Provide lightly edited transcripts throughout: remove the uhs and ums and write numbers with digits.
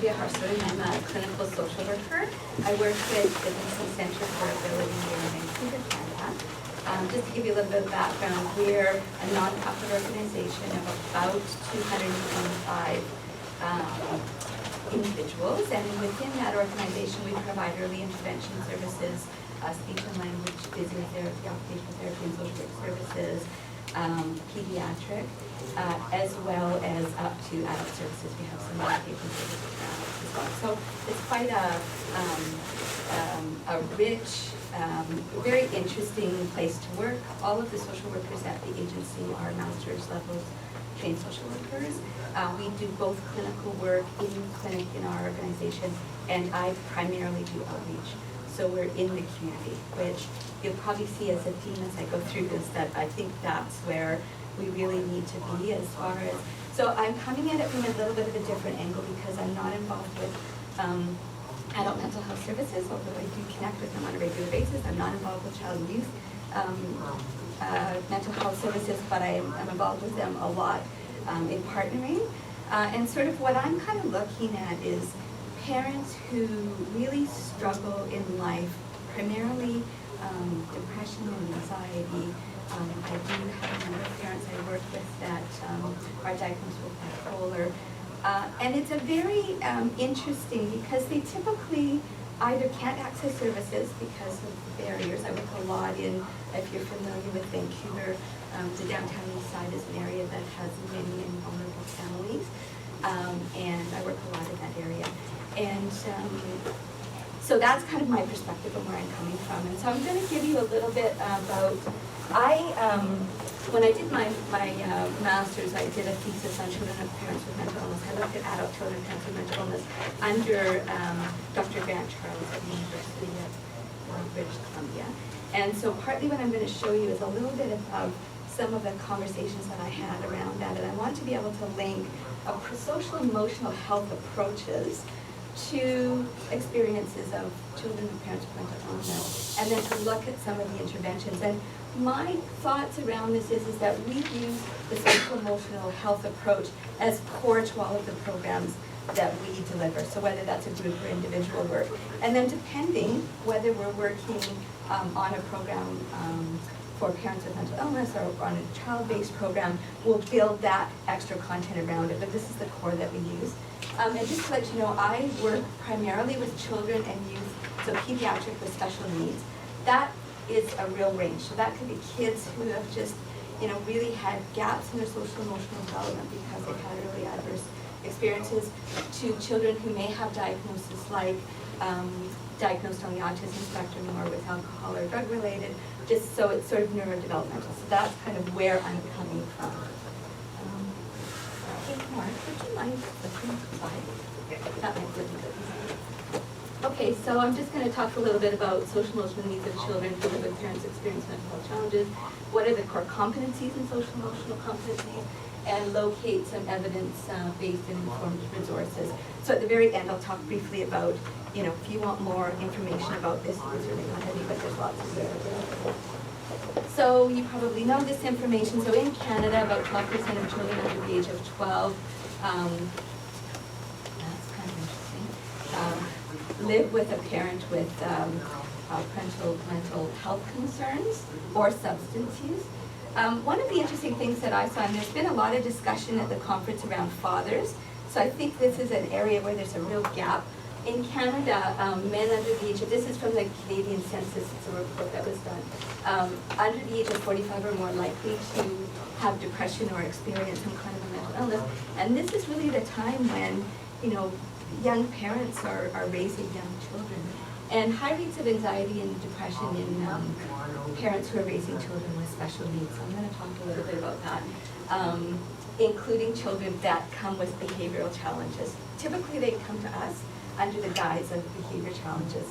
Andrea Harsoy. I'm a clinical social worker. I work with the BC Centre for Ability in Vancouver, Canada. Just to give you a little bit of background, we're a non-profit organization of about 225 individuals, and within that organization we provide early intervention services, speech and language, physiotherapy, occupational therapy and social work services, pediatric, as well as up to adult services. We have some education services for adults as well. So it's quite a rich, very interesting place to work. All of the social workers at the agency are master's levels trained social workers. We do both clinical work in clinic in our organization, and I primarily do outreach. So we're in the community, which you'll probably see as a theme as I go through this, that I think that's where we really need to be as far as, so I'm coming at it from a little bit of a different angle because I'm not involved with adult mental health services, although I do connect with them on a regular basis. I'm not involved with child and youth mental health services, but I'm involved with them a lot in partnering. And sort of what I'm kind of looking at is parents who really struggle in life, primarily depression and anxiety. I do have a number of parents I work with that are diagnosed with bipolar. And it's a very interesting because they typically either can't access services because of the barriers. I work a lot in, if you're familiar with Vancouver, the downtown east side is an area that has many and vulnerable families. And I work a lot in that area. And so that's kind of my perspective and where I'm coming from. And so I'm going to give you a little bit about, when I did my master's, I did a thesis on children of parents with mental illness. I looked at adult children of parents with mental illness under Dr. Grant Charles at the University of British Columbia. And so partly what I'm going to show you is a little bit of some of the conversations that I had around that. And I want to be able to link social emotional health approaches to experiences of children and parents with mental illness, and then to look at some of the interventions. And my thoughts around this is that we use the social emotional health approach as core to all of the programs that we deliver, so whether that's a group or individual work. And then depending whether we're working on a program for parents with mental illness or on a child-based program, we'll build that extra content around it, but this is the core that we use. And just to let you know, I work primarily with children and youth, so pediatric with special needs. That is a real range. So that could be kids who have just, really had gaps in their social emotional development because they've had really adverse experiences, to children who may have diagnosis like diagnosed on the autism spectrum or with alcohol or drug related, just so it's sort of neurodevelopmental. So that's kind of where I'm coming from. Mark, would you mind flipping the slide? That might flip a bit. Okay, so I'm just going to talk a little bit about social emotional needs of children who live with parents experience mental health challenges. What are the core competencies in social emotional competencies? And locate some evidence-based and informed resources. So at the very end, I'll talk briefly about, if you want more information about this, it's really not heavy, but there's lots of it. So you probably know this information. So in Canada, about 12% of children under the age of 12, that's kind of interesting, live with a parent with parental mental health concerns or substance use. One of the interesting things that I saw, and there's been a lot of discussion at the conference around fathers, so I think this is an area where there's a real gap. In Canada, men under the age of, this is from the Canadian Census, it's a report that was done, under the age of 45 are more likely to have depression or experience some kind of a mental illness. And this is really the time when, young parents are raising young children. And high rates of anxiety and depression in parents who are raising children with special needs. So I'm going to talk a little bit about that, including children that come with behavioral challenges. Typically they come to us under the guise of behavior challenges.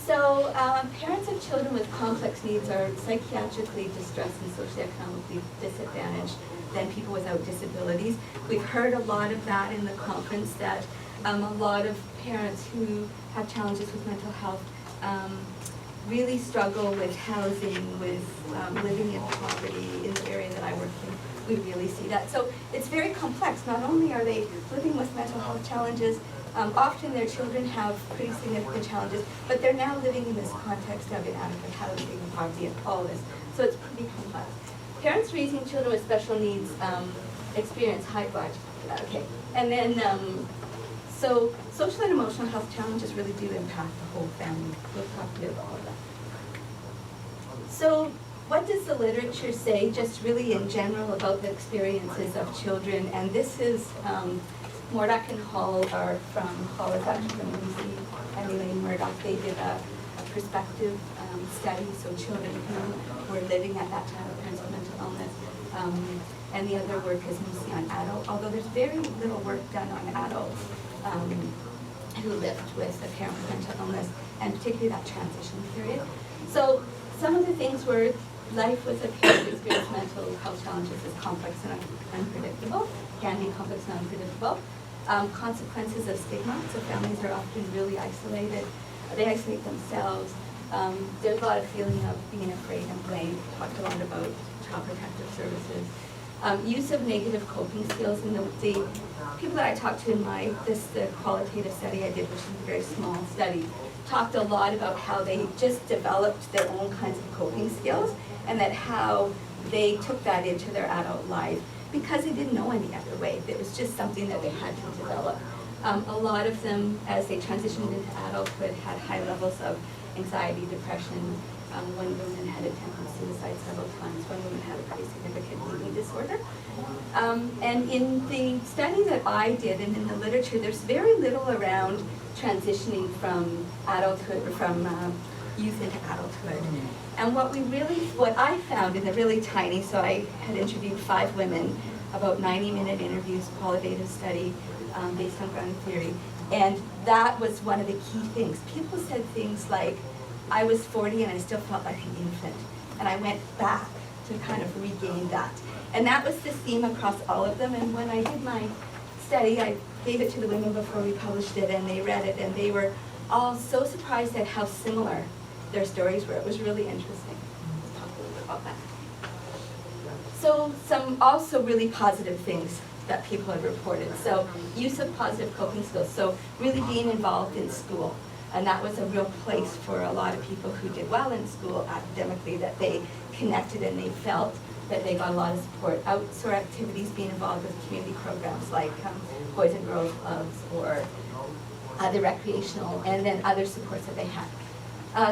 So parents of children with complex needs are psychiatrically distressed and socioeconomically disadvantaged than people without disabilities. We've heard a lot of that in the conference, that a lot of parents who have challenges with mental health really struggle with housing, with living in poverty in the area that I work in, we really see that. So it's very complex. Not only are they living with mental health challenges, often their children have pretty significant challenges, but they're now living in this context of inadequate housing and poverty and all this. So it's pretty complex. Parents raising children with special needs experience high budget. Okay, and then so social and emotional health challenges really do impact the whole family. We'll talk a bit about all of that. So what does the literature say, just really in general, about the experiences of children? And this is Murdoch and Hall are from, Hall is actually from UC, and Elaine Murdoch. They did a perspective study, so children who were living at that time with parents with mental illness. And the other work is mostly on adults, although there's very little work done on adults who lived with a parent with mental illness, and particularly that transition period. So some of the things were life with a parent who experienced mental health challenges is complex and unpredictable, can be complex and unpredictable. Consequences of stigma, so families are often really isolated. They isolate themselves. There's a lot of feeling of being afraid and blame. Talked a lot about child protective services. Use of negative coping skills, and the people that I talked to in the qualitative study I did, which is a very small study, talked a lot about how they just developed their own kinds of coping skills, and that how they took that into their adult life because they didn't know any other way. It was just something that they had to develop. A lot of them, as they transitioned into adulthood, had high levels of anxiety, depression. One woman had attempted suicide several times. One woman had a pretty significant eating disorder. And in the study that I did, and in the literature, there's very little around transitioning from adulthood, or from youth into adulthood. And what I found in the really tiny, so I had interviewed 5 women, about 90-minute interviews, qualitative study based on grounding theory, and that was one of the key things. People said things like, I was 40 and I still felt like an infant, and I went back to kind of regain that. And that was the theme across all of them, and when I did my study, I gave it to the women before we published it, and they read it, and they were all so surprised at how similar their stories were. It was really interesting. Let's talk a little bit about that. So some also really positive things that people have reported. So use of positive coping skills. So really being involved in school. And that was a real place for a lot of people who did well in school academically, that they connected and they felt that they got a lot of support. Outdoor activities, being involved with community programs like Boys and Girls Clubs or other recreational, and then other supports that they had.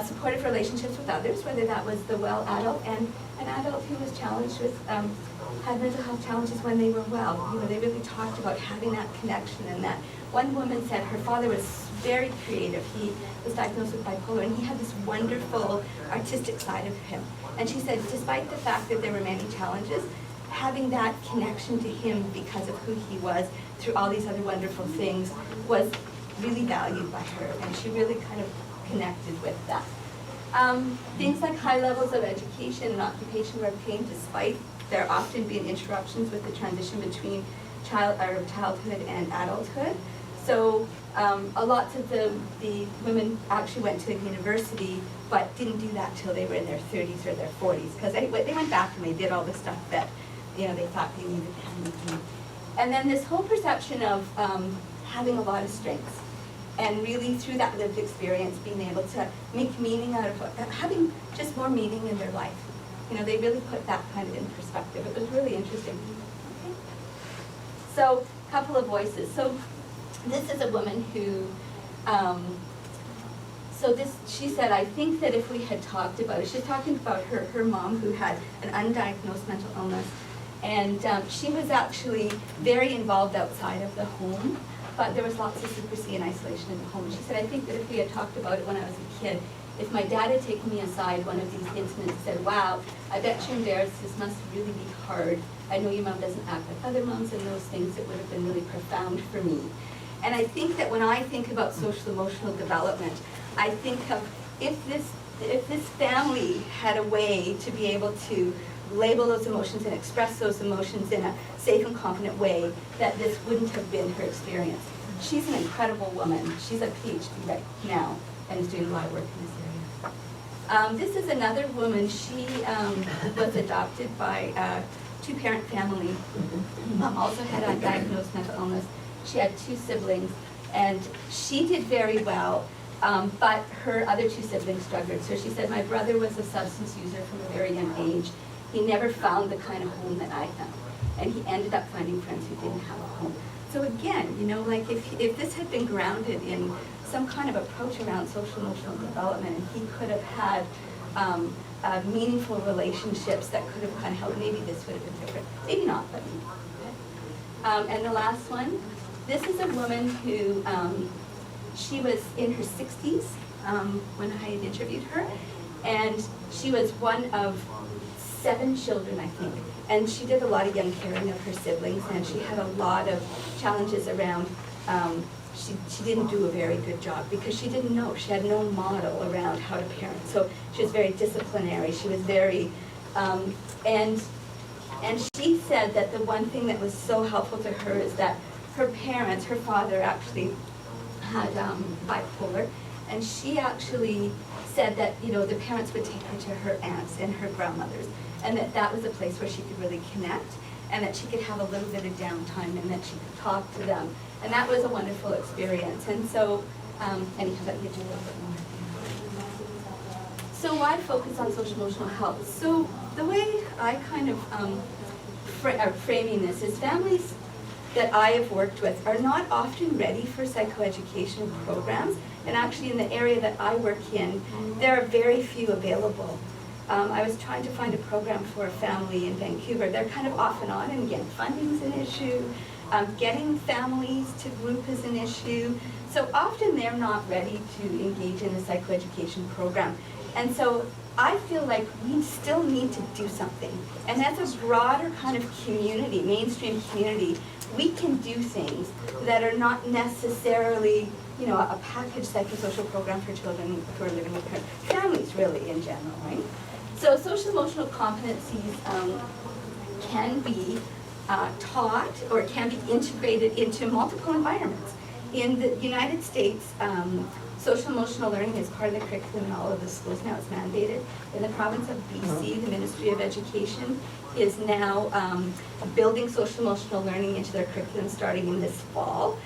Supportive relationships with others, whether that was the well adult and an adult who was challenged with, had mental health challenges when they were well. You know, they really talked about having that connection, and that one woman said her father was very creative. He was diagnosed with bipolar, and he had this wonderful artistic side of him. And she said, despite the fact that there were many challenges, having that connection to him because of who he was through all these other wonderful things was really valued by her, and she really kind of connected with that. Things like high levels of education and occupation were obtained despite there often being interruptions with the transition between childhood and adulthood. So a lot of the women actually went to university, but didn't do that till they were in their 30s or their 40s, because they went back and they did all the stuff that they thought they needed to do. And then this whole perception of having a lot of strengths, and really through that lived experience being able to make meaning out of having just more meaning in their life. They really put that kind of in perspective. It was really interesting. Okay. So, a couple of voices. So, this is a woman who, she said, I think that if we had talked about it, she's talking about her mom who had an undiagnosed mental illness, and she was actually very involved outside of the home, but there was lots of secrecy and isolation in the home. She said, I think that if we had talked about it when I was a kid, if my dad had taken me aside one of these incidents and said, wow, I bet you're embarrassed, this must really be hard. I know your mom doesn't act like other moms and those things, it would have been really profound for me. And I think that when I think about social emotional development, I think of if this family had a way to be able to label those emotions and express those emotions in a safe and confident way, that this wouldn't have been her experience. She's an incredible woman. She's a PhD right now and is doing a lot of work in this area. This is another woman. She was adopted by two-parent family. Mom also had undiagnosed mental illness. She had 2 siblings, and she did very well, but her other 2 siblings struggled. So she said, my brother was a substance user from a very young age. He never found the kind of home that I found, and he ended up finding friends who didn't have a home. So again, you know, like if this had been grounded in some kind of approach around social emotional development, and he could have had meaningful relationships that could have kind of helped, maybe this would have been different. Maybe not, but maybe. Okay. And the last one, this is a woman who, she was in her 60s when I had interviewed her, and she was one of 7 children, I think. And she did a lot of young caring of her siblings, and she had a lot of challenges around, she didn't do a very good job because she didn't know. She had no model around how to parent. So she was very disciplinary. She was very, and she said that the one thing that was so helpful to her is that her parents, her father actually had bipolar, and she actually said that, you know, the parents would take her to her aunts and her grandmothers, and that was a place where she could really connect, and that she could have a little bit of downtime, and that she could talk to them, and that was a wonderful experience. And so, anyhow, let me do a little bit more. So why focus on social emotional health? So the way I kind of framing this is families that I have worked with are not often ready for psychoeducation programs, and actually in the area that I work in, there are very few available. I was trying to find a program for a family in Vancouver. They're kind of off and on, and again, funding's an issue. Getting families to group is an issue. So often they're not ready to engage in a psychoeducation program. And so I feel like we still need to do something. And as a broader kind of community, mainstream community, we can do things that are not necessarily, you know, a packaged psychosocial program for children who are living with parents. Families really in general, right? So social emotional competencies can be taught or can be integrated into multiple environments. In the United States, social emotional learning is part of the curriculum in all of the schools now. It's mandated. In the province of BC, the Ministry of Education is now building social emotional learning into their curriculum starting in this fall.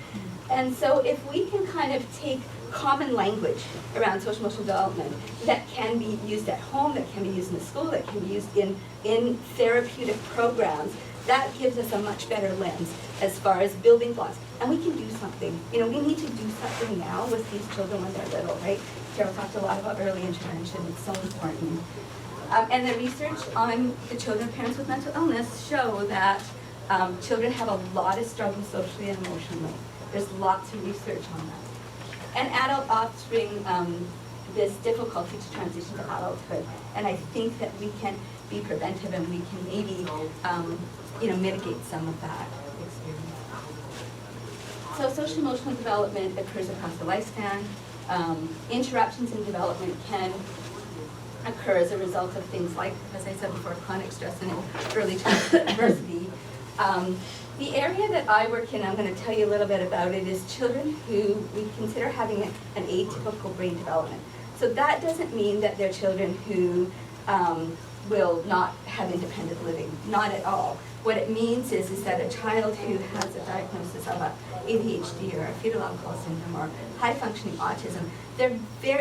And so if we can kind of take common language around social emotional development that can be used at home, that can be used in the school, that can be used in therapeutic programs, that gives us a much better lens as far as building blocks. And we can do something. You know, we need to do something now with these children when they're little, right? Carol talked a lot about early intervention. It's so important. And the research on the children of parents with mental illness show that children have a lot of struggles socially and emotionally. There's lots of research on that. And adult offspring, this difficulty to transition to adulthood. And I think that we can be preventive and we can maybe, you know, mitigate some of that experience. So social emotional development occurs across the lifespan. Interruptions in development can occur as a result of things like, as I said before, chronic stress and early childhood adversity. The area that I work in, I'm going to tell you a little bit about it, is children who we consider having an atypical brain development. So that doesn't mean that they're children who will not have independent living, not at all. What it means is that a child who has a diagnosis of a ADHD or a fetal alcohol syndrome or high-functioning autism,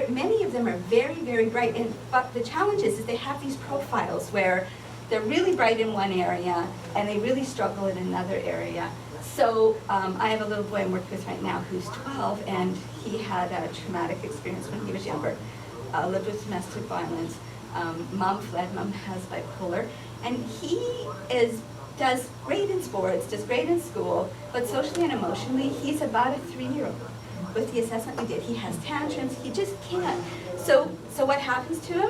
many of them are very, very bright. But the challenge is they have these profiles where they're really bright in one area and they really struggle in another area. So I have a little boy I'm working with right now who's 12, and he had a traumatic experience when he was younger, lived with domestic violence. Mom fled, mom has bipolar, and he does great in sports, does great in school, but socially and emotionally, he's about a 3-year-old. With the assessment we did, he has tantrums, he just can't. So what happens to him?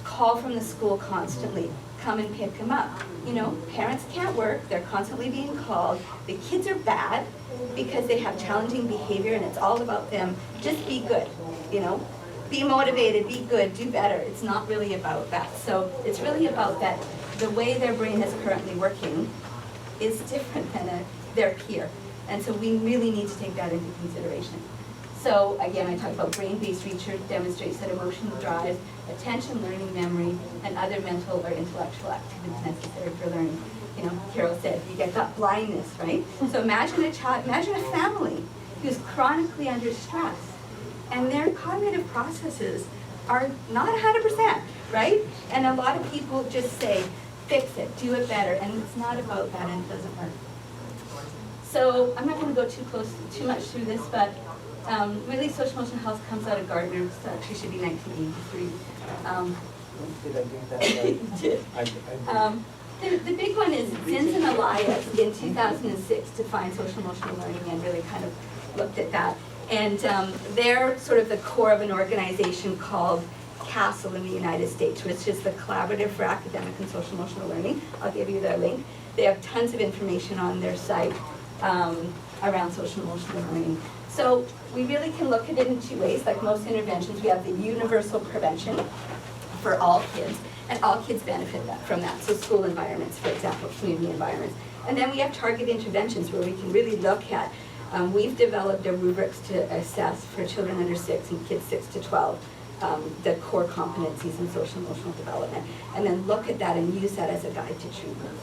Call from the school constantly, come and pick him up. You know, parents can't work, they're constantly being called. The kids are bad because they have challenging behavior and it's all about them. Just be good, you know. Be motivated, be good, do better. It's not really about that. So it's really about that the way their brain is currently working is different than their peer. And so we really need to take that into consideration. So again, I talked about brain-based research demonstrates that emotional drive, attention, learning, memory, and other mental or intellectual activities necessary for learning. You know, Carol said, you get that blindness, right? So imagine a child, imagine a family who's chronically under stress, and their cognitive processes are not 100%, right? And a lot of people just say, fix it, do it better, and it's not about that, and it doesn't work. So I'm not going to go too much through this, but really social emotional health comes out of Gardner, so actually should be 1983. Did I do that right? You did. I did. The big one is Zins and Elias in 2006 defined social emotional learning and really kind of looked at that. And they're sort of the core of an organization called CASEL in the United States, which is the Collaborative for Academic and Social Emotional Learning. I'll give you their link. They have tons of information on their site around social emotional learning. So we really can look at it in two ways. Like most interventions, we have the universal prevention for all kids, and all kids benefit from that. So school environments, for example, community environments. And then we have target interventions where we can really look at, we've developed a rubrics to assess for children under 6 and kids 6 to 12, the core competencies in social emotional development, and then look at that and use that as a guide to treatment.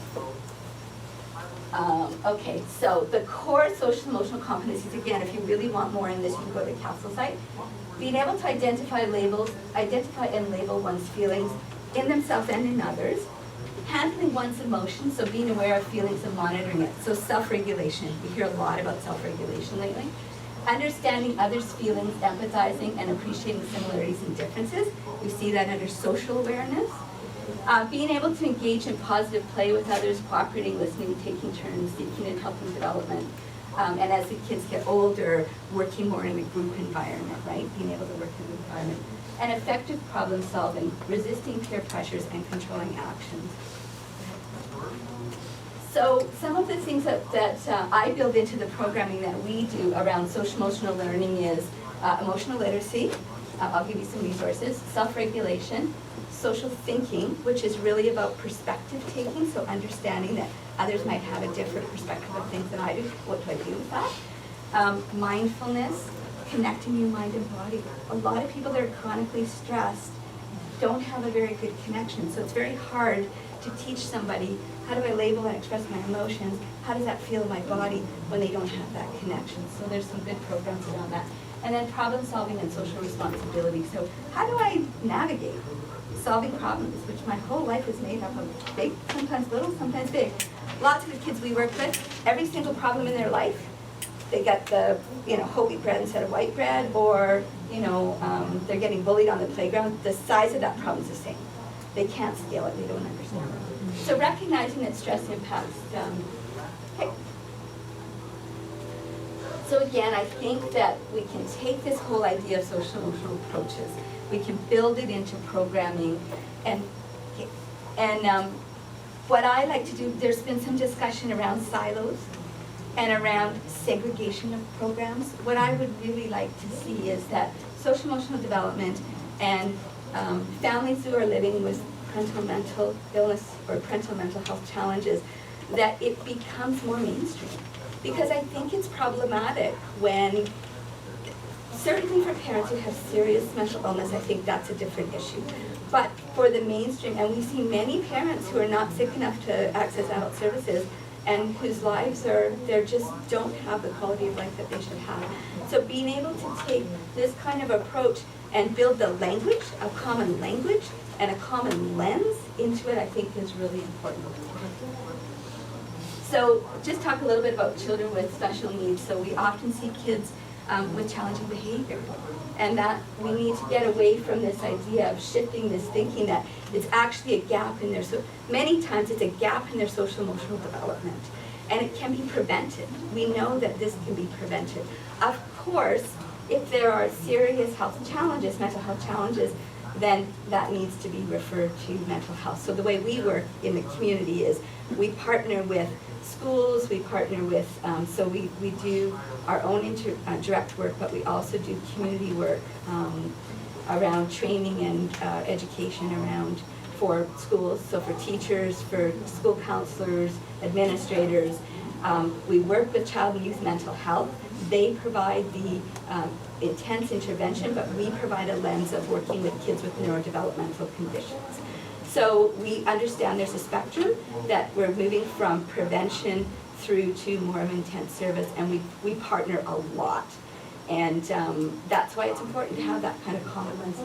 Okay, so the core social emotional competencies, again, if you really want more in this, you can go to the CASEL site. Being able to identify and label one's feelings in themselves and in others. Handling one's emotions, so being aware of feelings and monitoring it. So self-regulation, we hear a lot about self-regulation lately. Understanding others' feelings, empathizing, and appreciating similarities and differences. We see that under social awareness. Being able to engage in positive play with others, cooperating, listening, taking turns, seeking and helping development. And as the kids get older, working more in a group environment, right? Being able to work in an environment. And effective problem solving, resisting peer pressures, and controlling actions. So some of the things that I build into the programming that we do around social emotional learning is emotional literacy. I'll give you some resources. Self-regulation, social thinking, which is really about perspective taking, so understanding that others might have a different perspective of things than I do. What do I do with that? Mindfulness, connecting your mind and body. A lot of people that are chronically stressed don't have a very good connection, so it's very hard to teach somebody, how do I label and express my emotions? How does that feel in my body when they don't have that connection? So there's some good programs around that. And then problem solving and social responsibility. So how do I navigate solving problems, which my whole life is made up of big, sometimes little, sometimes big. Lots of the kids we work with, every single problem in their life, they get the, whole wheat bread instead of white bread, or, they're getting bullied on the playground. The size of that problem is the same. They can't scale it, they don't understand it. So recognizing that stress impacts, okay. So again, I think that we can take this whole idea of social emotional approaches, we can build it into programming, and what I like to do, there's been some discussion around silos and around segregation of programs. What I would really like to see is that social emotional development and families who are living with parental mental illness or parental mental health challenges, that it becomes more mainstream. Because I think it's problematic when, certainly for parents who have serious mental illness, I think that's a different issue. But for the mainstream, and we see many parents who are not sick enough to access adult services and whose lives they just don't have the quality of life that they should have. So being able to take this kind of approach and build the language, a common language, and a common lens into it, I think is really important. So just talk a little bit about children with special needs. So we often see kids with challenging behavior, and that we need to get away from this idea of shifting this thinking that it's actually a gap in their, so many times it's a gap in their social emotional development, and it can be prevented. We know that this can be prevented. Of course, if there are serious health challenges, mental health challenges, then that needs to be referred to mental health. So the way we work in the community is we partner with schools, we partner with, so we do our own direct work, but we also do community work around training and education around for schools, so for teachers, for school counselors, administrators, We work with child and youth mental health. They provide the intense intervention, but we provide a lens of working with kids with neurodevelopmental conditions. So we understand there's a spectrum, that we're moving from prevention through to more of intense service, and we partner a lot. And that's why it's important to have that kind of common lens.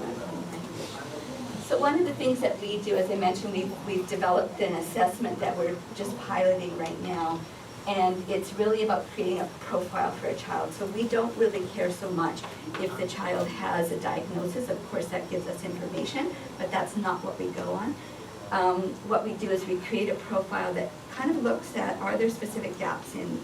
So one of the things that we do, as I mentioned, we've developed an assessment that we're just piloting right now. And it's really about creating a profile for a child. So we don't really care so much if the child has a diagnosis. Of course, that gives us information, but that's not what we go on. What we do is we create a profile that kind of looks at, are there specific gaps in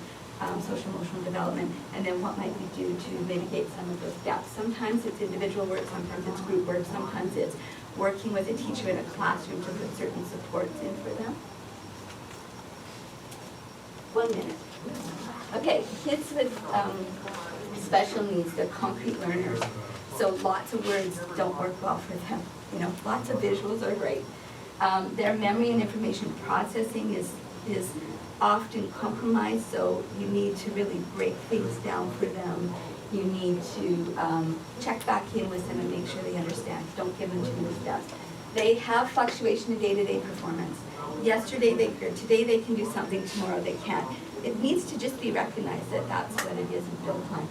social emotional development, and then what might we do to mitigate some of those gaps. Sometimes it's individual work, sometimes it's group work, sometimes it's working with a teacher in a classroom to put certain supports in for them. 1 minute. Okay, kids with special needs, they're concrete learners, so lots of words don't work well for them. You know, lots of visuals are great. Their memory and information processing is often compromised, so you need to really break things down for them. You need to check back in with them and make sure they understand. Don't give them too many steps. They have fluctuation in day-to-day performance. Today they can do something, tomorrow they can't. It needs to just be recognized that that's what it is and built on.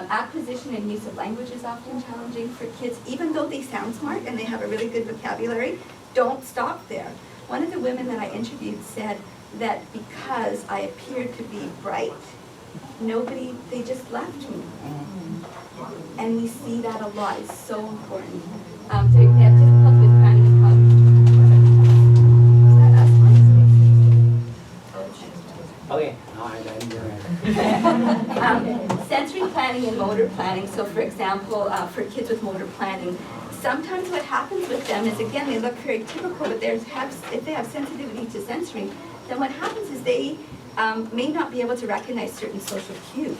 Acquisition and use of language is often challenging for kids, even though they sound smart and they have a really good vocabulary. Don't stop there. One of the women that I interviewed said that because I appeared to be bright, they just left me. And we see that a lot. It's so important. They have difficulty with planning and Okay, no, I'm sensory planning and motor planning. So for example, for kids with motor planning, sometimes what happens with them is, again, they look very typical, but if they have sensitivity to sensory, then what happens is they may not be able to recognize certain social cues.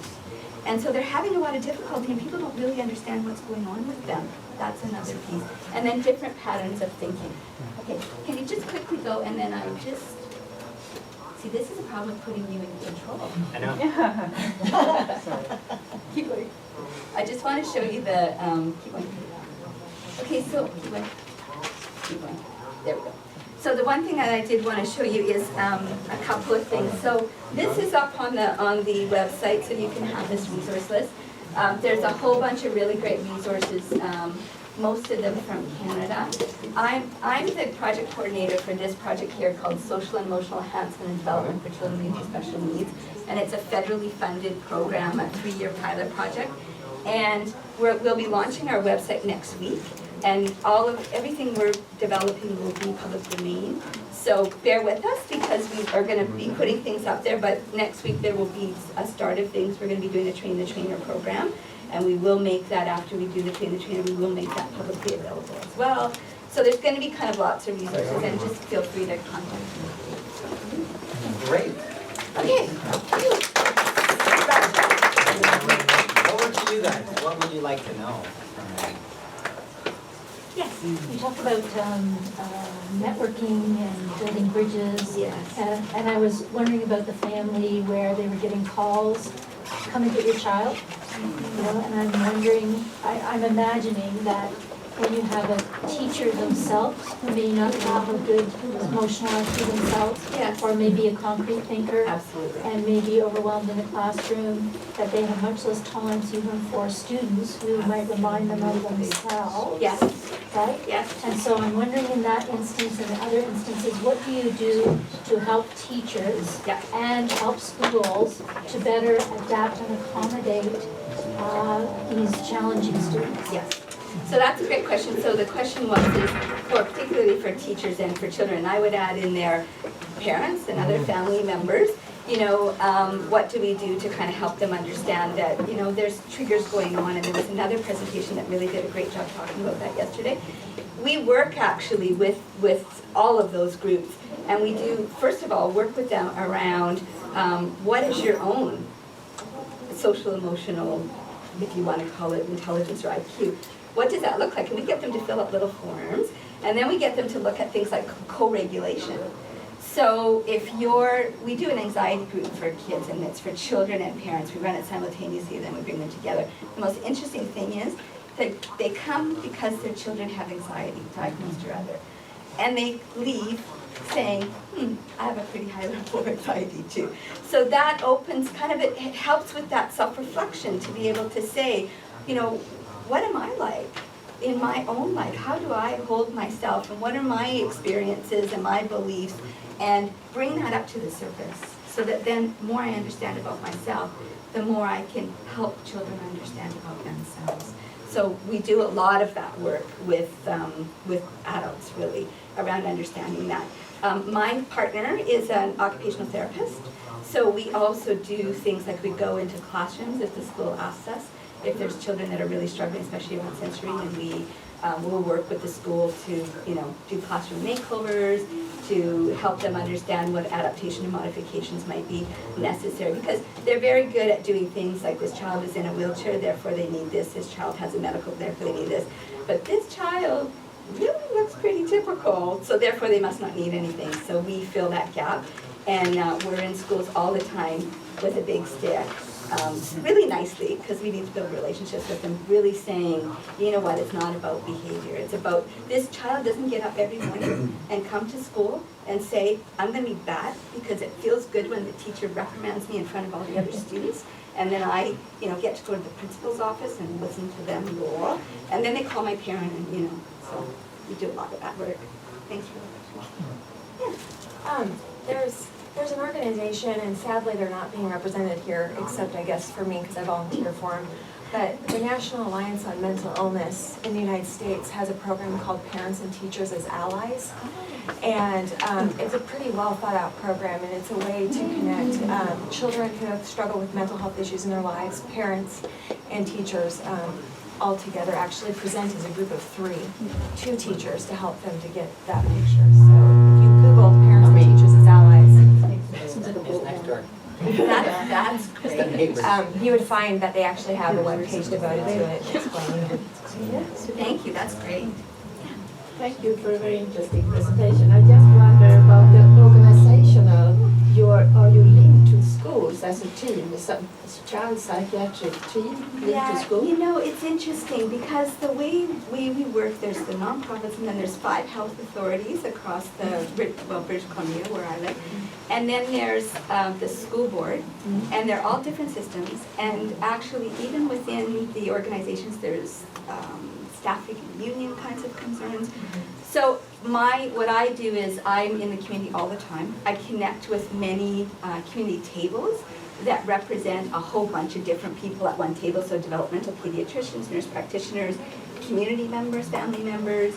And so they're having a lot of difficulty, and people don't really understand what's going on with them. That's another piece. And then different patterns of thinking. Okay, can you just quickly go, and then see, this is a problem with putting you in control. I know. Keep going. I just want to show you the, keep going. Okay, so, keep going. Keep going. There we go. So the one thing that I did want to show you is a couple of things. So this is up on the website, so you can have this resource list. There's a whole bunch of really great resources, most of them from Canada. I'm the project coordinator for this project here called Social and Emotional Enhancement and Development for Children with Special Needs, and it's a federally funded program, a 3-year pilot project. And we'll be launching our website next week. And everything we're developing will be public domain. So bear with us, because we are going to be putting things up there, but next week there will be a start of things. We're going to be doing a Train the Trainer program, and we will make that, after we do the Train the Trainer, we will make that publicly available as well. So there's going to be kind of lots of resources, and just feel free to contact me. Great. Okay. Over to you guys. What would you like to know from me? Yes. You talk about networking and building bridges. Yes. And I was wondering about the family where they were getting calls, come and get your child. You know, and I'm wondering, I'm imagining that when you have a teacher themselves who may not have a good emotional IQ themselves, Yes. or maybe a concrete thinker, Absolutely. and may be overwhelmed in the classroom, that they have much less tolerance even for students who might remind them of themselves. Yes. Right? Yes. And so I'm wondering, in that instance and in other instances, what do you do to help teachers Yeah. and help schools to better adapt and accommodate these challenging students? Yes. So that's a great question. So the question was, particularly for teachers and for children, I would add in there parents and other family members, you know, what do we do to kind of help them understand that, you know, there's triggers going on. And there was another presentation that really did a great job talking about that yesterday. We work actually with all of those groups, and we do, first of all, work with them around what is your own social emotional, if you want to call it intelligence or IQ. What does that look like? And we get them to fill out little forms, and then we get them to look at things like co-regulation. So if we do an anxiety group for kids, and it's for children and parents. We run it simultaneously, then we bring them together. The most interesting thing is that they come because their children have anxiety, diagnosed or other. And they leave saying, I have a pretty high level of anxiety too. So that opens it helps with that self-reflection to be able to say, what am I like in my own life? How do I hold myself, and what are my experiences and my beliefs, and bring that up to the surface so that then the more I understand about myself, the more I can help children understand about themselves. So we do a lot of that work with adults, really, around understanding that. My partner is an occupational therapist, so we also do things like we go into classrooms if the school asks us, if there's children that are really struggling, especially around sensory, and we will work with the school to, do classroom makeovers, to help them understand what adaptation and modifications might be necessary, because they're very good at doing things like this child is in a wheelchair, therefore they need this child has a medical, therefore they need this, but this child really looks pretty typical, so therefore they must not need anything. So we fill that gap, and we're in schools all the time with a big stick, really nicely, because we need to build relationships with them, really saying, you know what, it's not about behavior, it's about this child doesn't get up every morning and come to school and say, I'm going to be bad, because it feels good when the teacher reprimands me in front of all the other students, and then I, get to go to the principal's office and listen to them roar, and then they call my parent, and so we do a lot of that work. Thanks for the question. There's an organization, and sadly they're not being represented here, except I guess for me because I volunteer for them. But the National Alliance on Mental Illness in the United States has a program called Parents and Teachers as Allies. And it's a pretty well thought out program, and it's a way to connect children who have struggled with mental health issues in their lives, parents and teachers all together actually present as a group of 3 to teachers to help them to get that picture. So if you Google Parents and Teachers as Allies, It's next door. That's great. you would find that they actually have a webpage devoted to it explaining it. Thank you, that's great. Thank you for a very interesting presentation. I just wonder about the organizational, are you linked to schools as a team? Is a child psychiatric team linked to school? It's interesting because the way we work, there's the nonprofits, and then there's 5 health authorities across British Columbia, where I live. And then there's the school board, and they're all different systems. And actually, even within the organizations, there's staffing and union kinds of concerns. So what I do is I'm in the community all the time. I connect with many community tables that represent a whole bunch of different people at one table. So developmental pediatricians, nurse practitioners, community members, family members,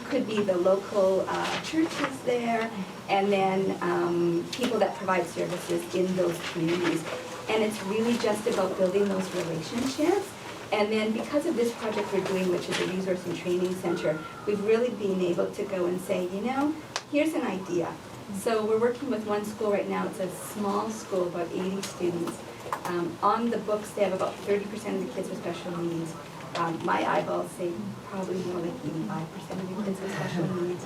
could be the local churches there, and then people that provide services in those communities. And it's really just about building those relationships. And then because of this project we're doing, which is a resource and training center, we've really been able to go and say, here's an idea. So we're working with one school right now. It's a small school, about 80 students. On the books, they have about 30% of the kids with special needs. My eyeballs say probably more like 85% of the kids with special needs.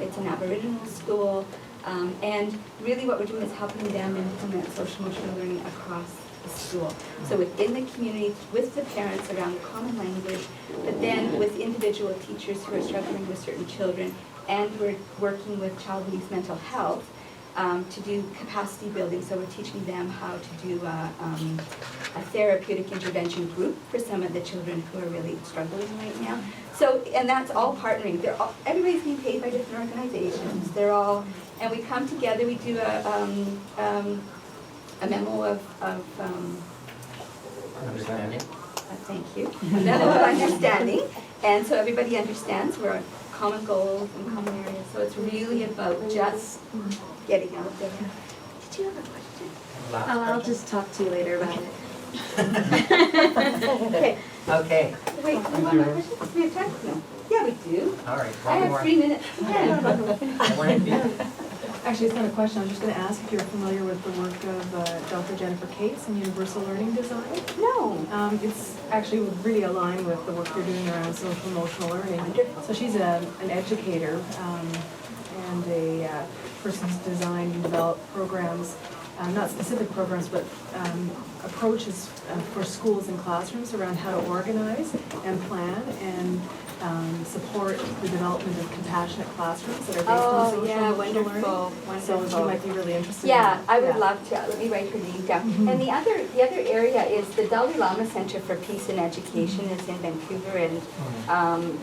It's an Aboriginal school. And really what we're doing is helping them implement social emotional learning across the school. So within the community, with the parents around common language, but then with individual teachers who are struggling with certain children, and we're working with child and youth mental health to do capacity building. So we're teaching them how to do a therapeutic intervention group for some of the children who are really struggling right now. So, and that's all partnering. Everybody's being paid by different organizations. And we come together, we do a memo of Understanding? thank you. A memo of understanding. And so everybody understands we're on common goals and common areas. So it's really about just getting out there. Did you have a question? I'll just talk to you later about it. Okay. Okay, Wait, one more question? We have time? No. Yeah, we do. all right, I one have more. 3 minutes. Actually, it's not a question, I was just going to ask if you're familiar with the work of Dr. Jennifer Cates and Universal Learning Design. No. It's actually really aligned with the work you're doing around social emotional learning. Wonderful. So she's an educator, and and a person's designed and developed programs, not specific programs, but approaches for schools and classrooms around how to organize and plan and support the development of compassionate classrooms that are based on social emotional learning. wonderful. So you might be really interested in Yeah, that. I would love to. Let me write her name down. Mhm. And the other area is the Dalai Lama Center for Peace and Education is in Vancouver, and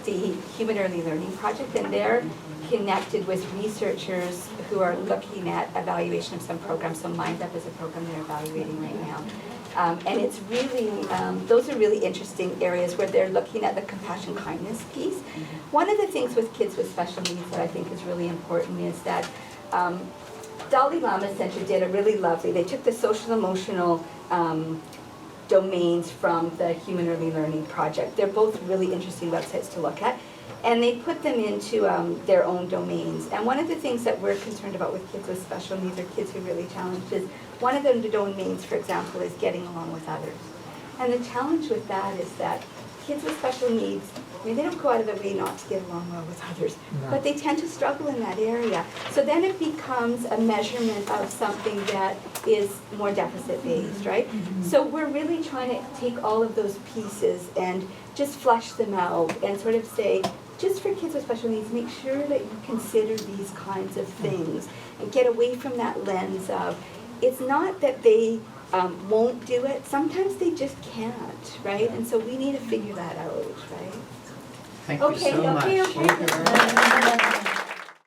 the Human Early Learning Project, and they're connected with researchers who are looking at evaluation of some programs. So Mind Up is a program they're evaluating right now. And it's really, those are really interesting areas where they're looking at the compassion kindness piece. One of the things with kids with special needs that I think is really important is that Dalai Lama Center did a really lovely, they took the social emotional domains from the Human Early Learning Project. They're both really interesting websites to look at. And they put them into their own domains. And one of the things that we're concerned about with kids with special needs or kids who are really challenged is, one of the domains, for example, is getting along with others. And the challenge with that is that kids with special needs, I mean, they don't go out of their way not to get along well with others, but they tend to struggle in that area. So then it becomes a measurement of something that is more deficit-based, right? So we're really trying to take all of those pieces and just flesh them out and sort of say, just for kids with special needs, make sure that you consider these kinds of things and get away from that lens of, it's not that they won't do it, sometimes they just can't, right? And so we need to figure that out, right? Thank you so much. Okay.